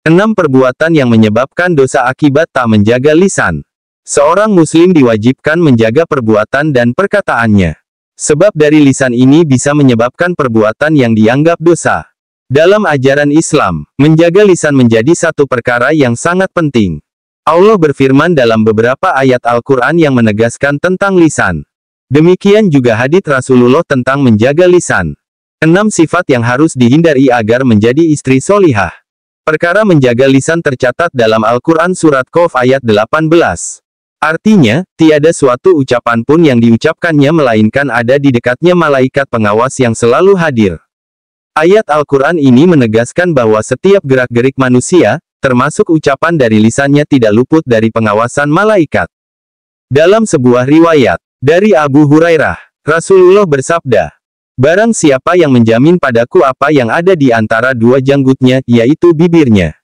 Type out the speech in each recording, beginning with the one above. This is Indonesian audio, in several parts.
6 perbuatan yang menyebabkan dosa akibat tak menjaga lisan. Seorang muslim diwajibkan menjaga perbuatan dan perkataannya. Sebab dari lisan ini bisa menyebabkan perbuatan yang dianggap dosa. Dalam ajaran Islam, menjaga lisan menjadi satu perkara yang sangat penting. Allah berfirman dalam beberapa ayat Al-Quran yang menegaskan tentang lisan. Demikian juga hadits Rasulullah tentang menjaga lisan. 6 sifat yang harus dihindari agar menjadi istri solihah. Perkara menjaga lisan tercatat dalam Al-Quran Surat Qaf ayat 18. Artinya, tiada suatu ucapan pun yang diucapkannya melainkan ada di dekatnya malaikat pengawas yang selalu hadir. Ayat Al-Quran ini menegaskan bahwa setiap gerak-gerik manusia, termasuk ucapan dari lisannya tidak luput dari pengawasan malaikat. Dalam sebuah riwayat, dari Abu Hurairah, Rasulullah bersabda, "Barang siapa yang menjamin padaku apa yang ada di antara dua janggutnya, yaitu bibirnya,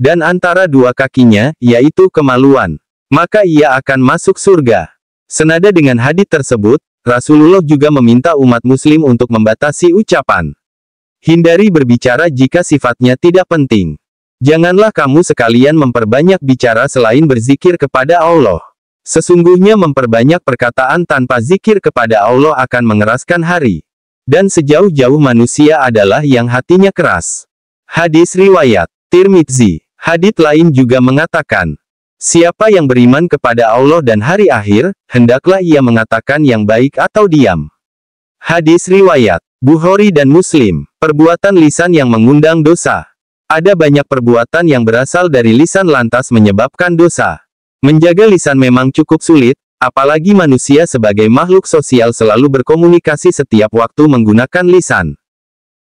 dan antara dua kakinya, yaitu kemaluan, maka ia akan masuk surga." Senada dengan hadits tersebut, Rasulullah juga meminta umat muslim untuk membatasi ucapan. Hindari berbicara jika sifatnya tidak penting. Janganlah kamu sekalian memperbanyak bicara selain berzikir kepada Allah. Sesungguhnya memperbanyak perkataan tanpa zikir kepada Allah akan mengeraskan hari. Dan sejauh-jauh manusia adalah yang hatinya keras. Hadis riwayat Tirmidzi. Hadits lain juga mengatakan, siapa yang beriman kepada Allah dan hari akhir, hendaklah ia mengatakan yang baik atau diam. Hadis riwayat Bukhari dan Muslim. Perbuatan lisan yang mengundang dosa. Ada banyak perbuatan yang berasal dari lisan lantas menyebabkan dosa. Menjaga lisan memang cukup sulit, apalagi manusia sebagai makhluk sosial selalu berkomunikasi setiap waktu menggunakan lisan.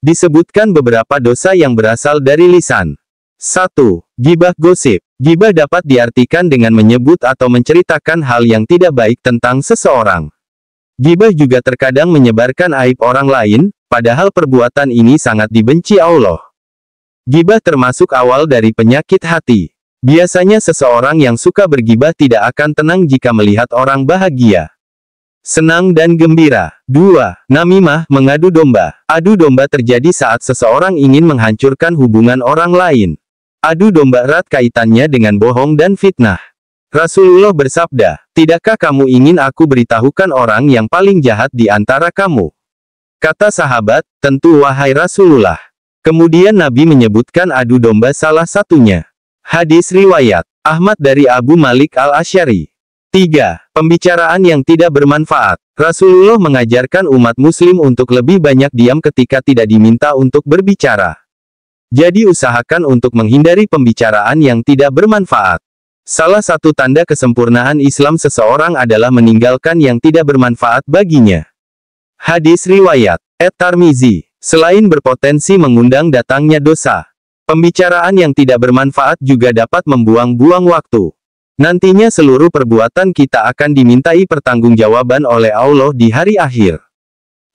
Disebutkan beberapa dosa yang berasal dari lisan. 1. Gibah gosip. Gibah dapat diartikan dengan menyebut atau menceritakan hal yang tidak baik tentang seseorang. Gibah juga terkadang menyebarkan aib orang lain, padahal perbuatan ini sangat dibenci Allah. Gibah termasuk awal dari penyakit hati. Biasanya seseorang yang suka bergibah tidak akan tenang jika melihat orang bahagia, senang dan gembira. 2. Namimah, mengadu domba. Adu domba terjadi saat seseorang ingin menghancurkan hubungan orang lain. Adu domba erat kaitannya dengan bohong dan fitnah. Rasulullah bersabda, "Tidakkah kamu ingin aku beritahukan orang yang paling jahat di antara kamu?" Kata sahabat, "Tentu wahai Rasulullah." Kemudian Nabi menyebutkan adu domba salah satunya. Hadis riwayat Ahmad dari Abu Malik al-Asy'ari. 3. Pembicaraan yang tidak bermanfaat. Rasulullah mengajarkan umat muslim untuk lebih banyak diam ketika tidak diminta untuk berbicara. Jadi usahakan untuk menghindari pembicaraan yang tidak bermanfaat. Salah satu tanda kesempurnaan Islam seseorang adalah meninggalkan yang tidak bermanfaat baginya. Hadis riwayat At-Tirmidzi. Selain berpotensi mengundang datangnya dosa, pembicaraan yang tidak bermanfaat juga dapat membuang-buang waktu. Nantinya seluruh perbuatan kita akan dimintai pertanggungjawaban oleh Allah di hari akhir.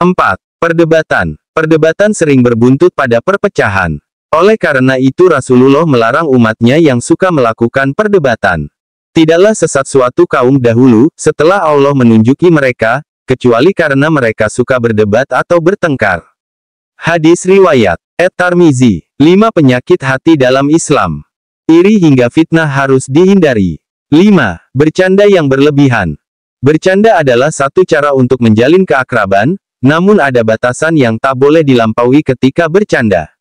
4. Perdebatan. Perdebatan sering berbuntut pada perpecahan. Oleh karena itu Rasulullah melarang umatnya yang suka melakukan perdebatan. Tidaklah sesat suatu kaum dahulu, setelah Allah menunjuki mereka, kecuali karena mereka suka berdebat atau bertengkar. Hadis riwayat At-Tirmidzi. 5 penyakit hati dalam Islam. Iri hingga fitnah harus dihindari. 5. Bercanda yang berlebihan. Bercanda adalah satu cara untuk menjalin keakraban, namun ada batasan yang tak boleh dilampaui ketika bercanda.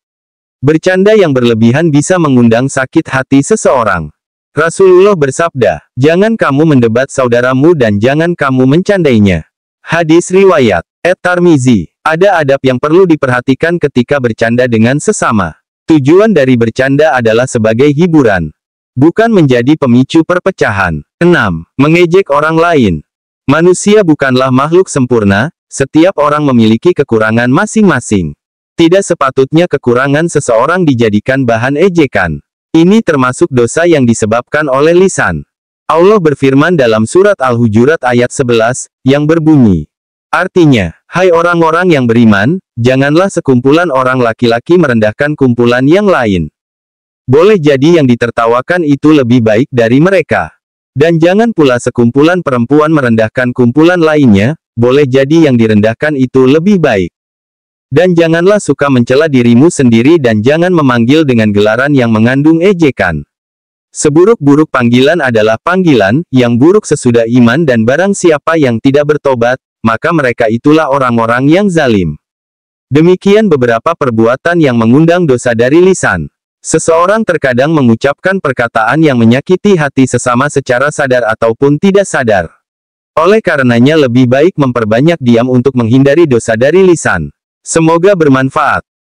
Bercanda yang berlebihan bisa mengundang sakit hati seseorang. Rasulullah bersabda, "Jangan kamu mendebat saudaramu dan jangan kamu mencandainya." Hadis riwayat At-Tirmidzi. Ada adab yang perlu diperhatikan ketika bercanda dengan sesama. Tujuan dari bercanda adalah sebagai hiburan, bukan menjadi pemicu perpecahan. 6. Mengejek orang lain. Manusia bukanlah makhluk sempurna, setiap orang memiliki kekurangan masing-masing. Tidak sepatutnya kekurangan seseorang dijadikan bahan ejekan. Ini termasuk dosa yang disebabkan oleh lisan. Allah berfirman dalam surat Al-Hujurat ayat 11, yang berbunyi, artinya, hai orang-orang yang beriman, janganlah sekumpulan orang laki-laki merendahkan kumpulan yang lain. Boleh jadi yang ditertawakan itu lebih baik dari mereka. Dan jangan pula sekumpulan perempuan merendahkan kumpulan lainnya, boleh jadi yang direndahkan itu lebih baik. Dan janganlah suka mencela dirimu sendiri dan jangan memanggil dengan gelaran yang mengandung ejekan. Seburuk-buruk panggilan adalah panggilan yang buruk sesudah iman, dan barang siapa yang tidak bertobat, maka mereka itulah orang-orang yang zalim. Demikian beberapa perbuatan yang mengundang dosa dari lisan. Seseorang terkadang mengucapkan perkataan yang menyakiti hati sesama secara sadar ataupun tidak sadar. Oleh karenanya lebih baik memperbanyak diam untuk menghindari dosa dari lisan. Semoga bermanfaat.